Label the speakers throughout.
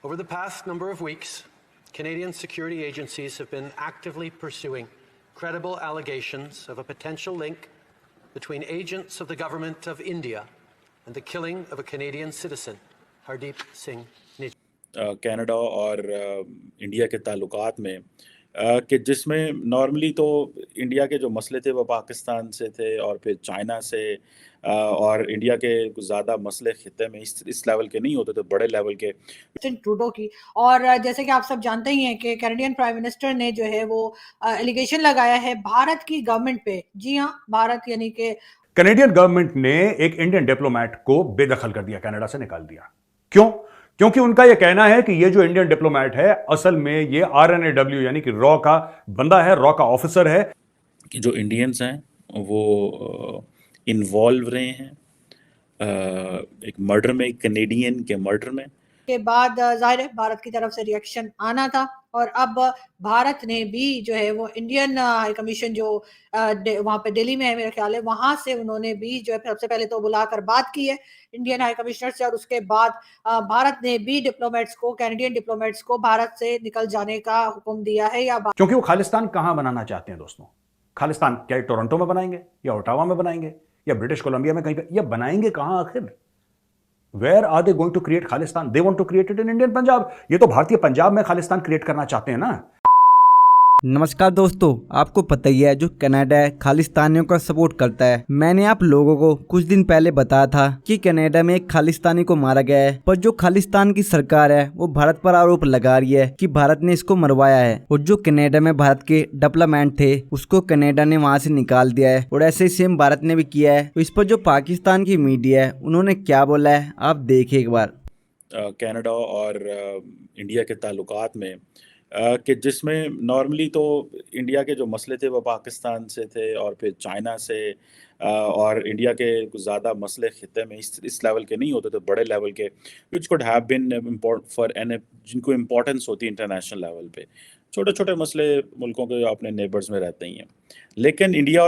Speaker 1: Over the past number of weeks, Canadian security agencies have been actively pursuing credible allegations of a potential link between agents of the government of India and the killing of a Canadian citizen, Hardeep Singh Nijjar.
Speaker 2: Canada और India के ताल्लुकात में कि जिसमें normally तो India के जो मसले थे वो पाकिस्तान से थे और फिर चाइना से और इंडिया के कुछ ज़्यादा मसले खित्ते में इस लेवल के नहीं होते थे, बड़े लेवल के।
Speaker 3: जस्टिन ट्रूडो की, और जैसे कि आप सब जानते ही हैं कि कैनेडियन प्राइम मिनिस्टर ने जो है वो एलिगेशन लगाया है भारत की गवर्नमेंट पे। जी हाँ, भारत यानी कि
Speaker 4: कैनेडियन गवर्नमेंट ने एक इंडियन डिप्लोमेट को बेदखल कर दिया, कनाडा से निकाल दिया। क्यों? क्योंकि उनका यह कहना है कि यह जो इंडियन डिप्लोमेट है असल में ये RNAW यानी कि रॉ का बंदा है, रॉ का ऑफिसर है।
Speaker 2: कि जो इंडियंस हैं वो इन्वॉल्व रहे हैं एक मर्डर में, एक कनेडियन के मर्डर में।
Speaker 3: के बाद जाहिर है भारत की तरफ से रिएक्शन आना था, और अब भारत ने भी जो है वो इंडियन हाई कमीशन जो वहां पे दिल्ली में है मेरा ख्याल है, वहां से उन्होंने भी जो है सबसे पहले तो बुलाकर बात की है इंडियन हाई कमिश्नर से, और उसके बाद भारत ने भी डिप्लोमेट्स को, कैनेडियन डिप्लोमेट्स को भारत से निकल जाने का हुक्म दिया है। या
Speaker 4: क्योंकि वो खालिस्तान कहां बनाना चाहते हैं दोस्तों? खालिस्तान क्या टोरंटो में बनाएंगे या ओटावा में बनाएंगे या ब्रिटिश कोलंबिया में कहीं पे, या बनाएंगे कहां आखिर? Where are they going to create Khalistan? They want to create it in Indian Punjab. ये तो भारतीय पंजाब में खालिस्तान क्रिएट करना चाहते हैं ना।
Speaker 5: नमस्कार दोस्तों, आपको पता ही है जो कनाडा है खालिस्तानियों का सपोर्ट करता है। मैंने आप लोगों को कुछ दिन पहले बताया था कि कनाडा में एक खालिस्तानी को मारा गया है, पर जो खालिस्तान की सरकार है वो भारत पर आरोप लगा रही है कि भारत ने इसको मरवाया है, और जो कनाडा में भारत के डिप्लोमेट थे उसको कनाडा ने वहां से निकाल दिया है, और ऐसे ही सेम भारत ने भी किया है। तो इस पर जो पाकिस्तान की मीडिया है उन्होंने क्या बोला है आप देखिए एक बार।
Speaker 2: कनाडा और इंडिया के ताल्लुकात में कि जिसमें नॉर्मली तो इंडिया के जो मसले थे वो पाकिस्तान से थे और फिर चाइना से और इंडिया के कुछ ज़्यादा मसले खित्ते में इस लेवल के नहीं होते थे, बड़े लेवल के, which could have been important for जिनको इम्पोर्टेंस होती है इंटरनेशनल लेवल पे। छोटे छोटे मसले मुल्कों के अपने नेबर्स में रहते ही हैं, लेकिन India,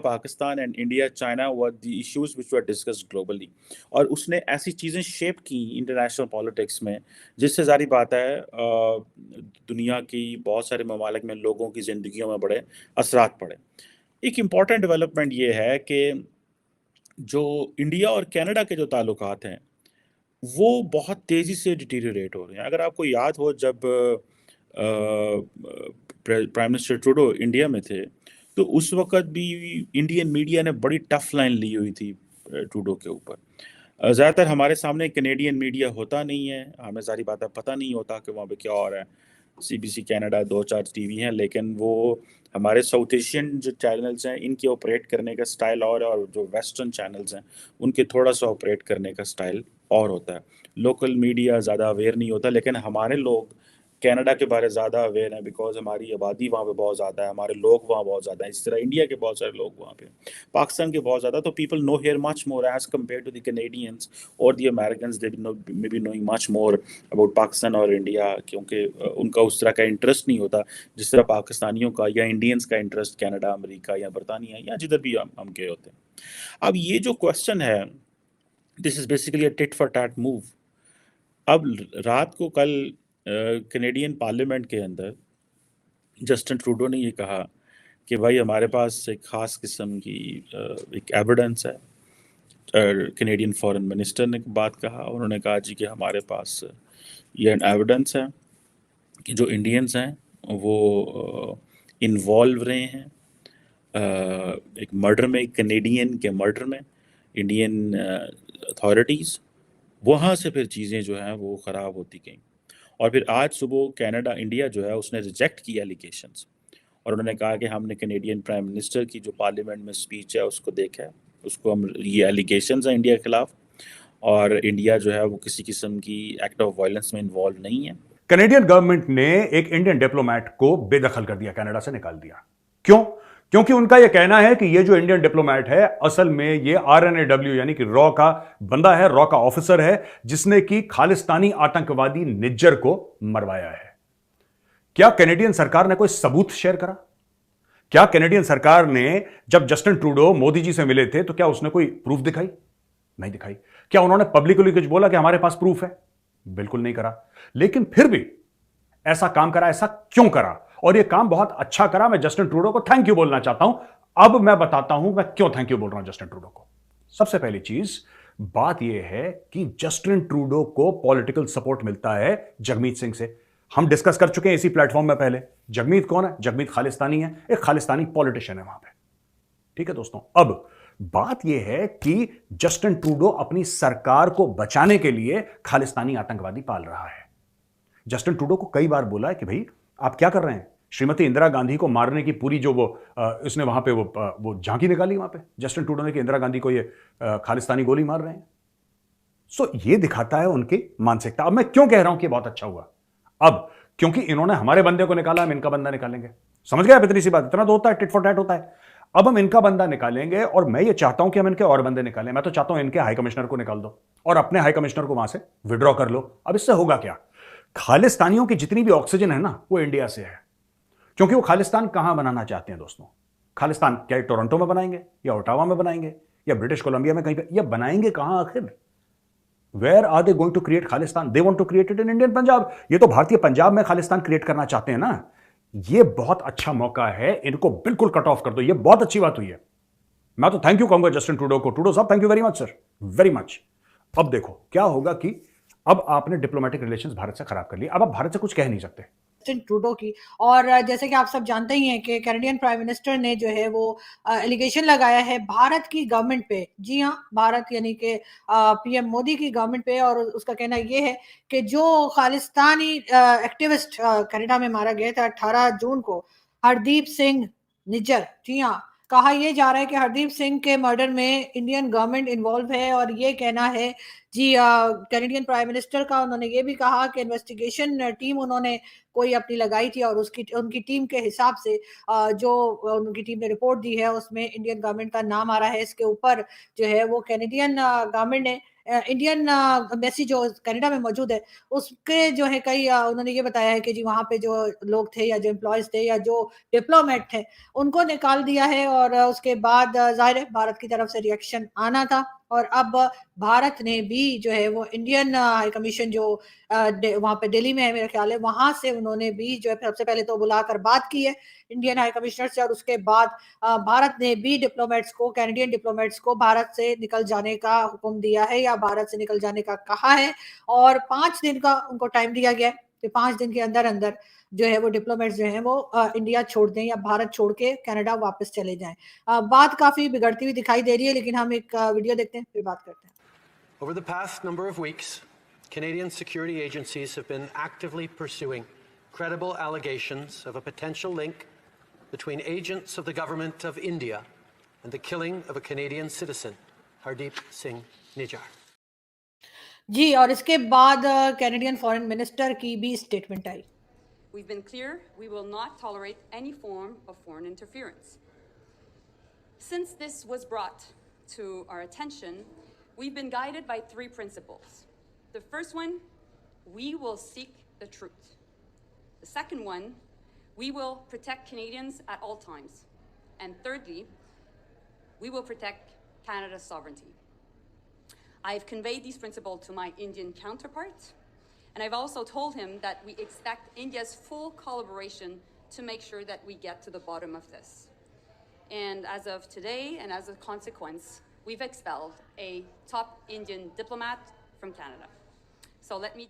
Speaker 2: Pakistan and India China were the issues which were discussed globally, और उसने ऐसी चीज़ें शेप की इंटरनेशनल पॉलिटिक्स में जिससे जारी बात है दुनिया की बहुत सारे ममालिक में लोगों की ज़िंदगियों में बड़े असरात पड़े। एक इम्पॉर्टेंट डेवलपमेंट ये है कि जो इंडिया और कनाडा के जो ताल्लुकात हैं वो बहुत तेज़ी से डिटीरियरेट हो रहे हैं। अगर आपको याद हो जब प्राइम मिनिस्टर ट्रूडो इंडिया में थे तो उस वक्त भी इंडियन मीडिया ने बड़ी टफ लाइन ली हुई थी ट्रूडो के ऊपर। ज़्यादातर हमारे सामने कनेडियन मीडिया होता नहीं है, हमें सारी बातें पता नहीं होता कि वहाँ पे क्या हो रहा है। CBC कनाडा 2-4 टीवी हैं, लेकिन वो हमारे साउथ एशियन जो चैनल्स हैं इनके ऑपरेट करने का स्टाइल और जो वेस्टर्न चैनल्स हैं उनके थोड़ा सा ऑपरेट करने का स्टाइल और होता है। लोकल मीडिया ज़्यादा अवेयर नहीं होता, लेकिन हमारे लोग कनाडा के बारे ज़्यादा अवेयर हैं बिकॉज हमारी आबादी वहाँ पे बहुत ज़्यादा है, हमारे लोग वहाँ बहुत ज़्यादा हैं। इस तरह इंडिया के बहुत सारे लोग वहाँ पे, पाकिस्तान के बहुत ज़्यादा, तो people know here much more as compare to the Canadians और the Americans. They may be knowing much more about Pakistan और इंडिया, क्योंकि उनका उस तरह का इंटरेस्ट नहीं होता जिस तरह पाकिस्तानियों का या इंडियंस का इंटरेस्ट कनाडा, अमेरिका या बरतानिया या जिधर भी हम गए होते हैं। अब ये जो क्वेश्चन है, this is basically a tit for tat move. अब रात को कल कैनेडियन पार्लियामेंट के अंदर जस्टिन ट्रूडो ने ये कहा कि भाई हमारे पास एक ख़ास किस्म की एक एविडेंस है। कैनेडियन फॉरेन मिनिस्टर ने बात कहा, उन्होंने कहा जी कि हमारे पास ये एविडेंस है कि जो इंडियंस हैं वो इन्वॉल्व रहे हैं एक मर्डर में, एक कनेडियन के मर्डर में। इंडियन अथॉरिटीज़ वहाँ से फिर चीज़ें जो हैं वो ख़राब होती गई, और फिर आज सुबह कनाडा, इंडिया जो है उसने रिजेक्ट किया एलिगेशंस, और उन्होंने कहा कि हमने कैनेडियन प्राइम मिनिस्टर की जो पार्लियामेंट में स्पीच है उसको देखा है, उसको हम ये एलिगेशंस हैं इंडिया के खिलाफ, और इंडिया जो है वो किसी किस्म की एक्ट ऑफ वायलेंस में इन्वॉल्व नहीं है।
Speaker 4: कैनेडियन गवर्नमेंट ने एक इंडियन डिप्लोमेट को बेदखल कर दिया, कनाडा से निकाल दिया। क्यों? क्योंकि उनका यह कहना है कि यह जो इंडियन डिप्लोमेट है असल में ये RNAW यानी कि रॉ का बंदा है, रॉ का ऑफिसर है, जिसने कि खालिस्तानी आतंकवादी निज्जर को मरवाया है। क्या कैनेडियन सरकार ने कोई सबूत शेयर करा? क्या कैनेडियन सरकार ने जब जस्टिन ट्रूडो मोदी जी से मिले थे तो क्या उसने कोई प्रूफ दिखाई? नहीं दिखाई। क्या उन्होंने पब्लिकली कुछ बोला कि हमारे पास प्रूफ है? बिल्कुल नहीं करा, लेकिन फिर भी ऐसा काम करा। ऐसा क्यों करा? और यह काम बहुत अच्छा करा। मैं जस्टिन ट्रूडो को थैंक यू बोलना चाहता हूं। अब मैं बताता हूं मैं क्यों थैंक यू बोल रहा हूं जस्टिन ट्रूडो को। सबसे पहली चीज, बात यह है कि जस्टिन ट्रूडो को पॉलिटिकल सपोर्ट मिलता है जगमीत सिंह से। हम डिस्कस कर चुके हैं इसी प्लेटफॉर्म में पहले। जगमीत कौन है? जगमीत खालिस्तानी है, एक खालिस्तानी पॉलिटिशियन है वहां पे। ठीक है दोस्तों, अब बात यह है कि जस्टिन ट्रूडो अपनी सरकार को बचाने के लिए खालिस्तानी आतंकवादी पाल रहा है। जस्टिन ट्रूडो को कई बार बोला है कि भाई आप क्या कर रहे हैं? श्रीमती इंदिरा गांधी को मारने की पूरी जो इसने वहां पे वो झांकी निकाली वहां पे जस्टिन ट्रूडो ने कि इंदिरा गांधी को ये खालिस्तानी गोली मार रहे हैं। सो ये दिखाता है उनकी मानसिकता। अब मैं क्यों कह रहा हूं कि बहुत अच्छा हुआ? अब क्योंकि इन्होंने हमारे बंदे को निकाला, हम इनका बंदा निकालेंगे। समझ गए आप? इतनी सी बात। इतना तो होता है, टिट फॉर टैट होता है। अब हम इनका बंदा निकालेंगे और मैं ये चाहता हूं कि हम इनके और बंदे निकालें। मैं तो चाहता हूं इनके हाई कमिश्नर को निकाल दो और अपने हाई कमिश्नर को वहां से विड्रॉ कर लो। अब इससे होगा क्या? खालिस्तानियों की जितनी भी ऑक्सीजन है ना, वो इंडिया से है। क्योंकि वो खालिस्तान कहां बनाना चाहते हैं दोस्तों? खालिस्तान क्या टोरंटो में बनाएंगे या ओटावा में बनाएंगे या ब्रिटिश कोलंबिया में कहीं पे? या बनाएंगे कहां आखिर? Where are they going to create Khalistan? They want to create it in Indian Punjab. ये तो भारतीय पंजाब में खालिस्तान क्रिएट करना चाहते हैं ना। ये बहुत अच्छा मौका है, इनको बिल्कुल कट ऑफ कर दो। ये बहुत अच्छी बात हुई है। मैं तो थैंक यू कहूंगा जस्टिन ट्रूडो को। ट्रूडो साहब, thank you very much sir, very much. अब देखो क्या होगा कि अब आपने डिप्लोमेटिक रिलेशंस भारत से खराब कर लिए। अब आप भारत से कुछ कह नहीं सकते।
Speaker 3: जस्टिन ट्रूडो की। और जैसे कि आप सब जानते ही हैं कि कैनेडियन प्राइम मिनिस्टर ने जो है वो एलिगेशन लगाया है भारत की गवर्नमेंट पे। जी हाँ, भारत यानी कि पीएम मोदी की गवर्नमेंट पे। और उसका कहना ये है कि जो खालिस्तानी एक्टिविस्ट कनाडा में मारा गया था 18 जून को, हरदीप सिंह निज्जर। जी हाँ, कहा यह जा रहा है कि हरदीप सिंह के मर्डर में इंडियन गवर्नमेंट इन्वॉल्व है। और ये कहना है जी कैनेडियन प्राइम मिनिस्टर का। उन्होंने ये भी कहा कि इन्वेस्टिगेशन टीम उन्होंने कोई अपनी लगाई थी और उसकी उनकी टीम के हिसाब से जो उनकी टीम ने रिपोर्ट दी है उसमें इंडियन गवर्नमेंट का नाम आ रहा है। इसके ऊपर जो है वो कैनेडियन गवर्नमेंट ने इंडियन एम्बेसी जो कनाडा में मौजूद है उसके जो है कई उन्होंने ये बताया है कि जी वहाँ पे जो लोग थे या जो एम्प्लॉयज थे या जो डिप्लोमेट थे उनको निकाल दिया है। और उसके बाद जाहिर है भारत की तरफ से रिएक्शन आना था। और अब भारत ने भी जो है वो इंडियन हाई कमीशन जो वहाँ पे दिल्ली में है मेरा ख्याल है, वहां से उन्होंने भी जो है सबसे पहले तो बुलाकर बात की है इंडियन हाई कमिश्नर से। और उसके बाद भारत ने भी डिप्लोमेट्स को, कैनेडियन डिप्लोमेट्स को भारत से निकल जाने का हुक्म दिया है या भारत से निकल जाने का कहा है। और 5 दिन का उनको टाइम दिया गया है कि 5 दिन के अंदर अंदर जो है वो डिप्लोमेट्स जो हैं वो इंडिया छोड़ दें या भारत छोड़ के कनाडा वापस चले जाएं। बात काफी बिगड़ती हुई दिखाई दे रही है, लेकिन हम एक वीडियो देखते हैं फिर बात करते हैं।
Speaker 1: Over the past number of weeks, Canadian security agencies have been actively pursuing credible allegations of a potential link between agents of the government of India and the killing of a Canadian citizen, Hardeep Singh Nijjar.
Speaker 3: जी, और इसके बाद Canadian foreign minister की भी statement I.
Speaker 6: We've been clear we will not tolerate any form of foreign interference. Since this was brought to our attention, we've been guided by 3 principles. The first one, we will seek the truth. The second one, we will protect Canadians at all times. And thirdly, we will protect Canada's sovereignty. I've conveyed these principles to my Indian counterpart, and I've also told him that we expect India's full collaboration to make sure that we get to the bottom of this. And as of today, and as a consequence, we've expelled a top Indian diplomat from Canada. So let me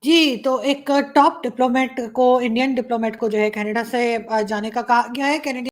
Speaker 3: जी, तो एक top diplomat को, Indian diplomat को जो है Canada से जाने का कहा गया है। कैनेडियन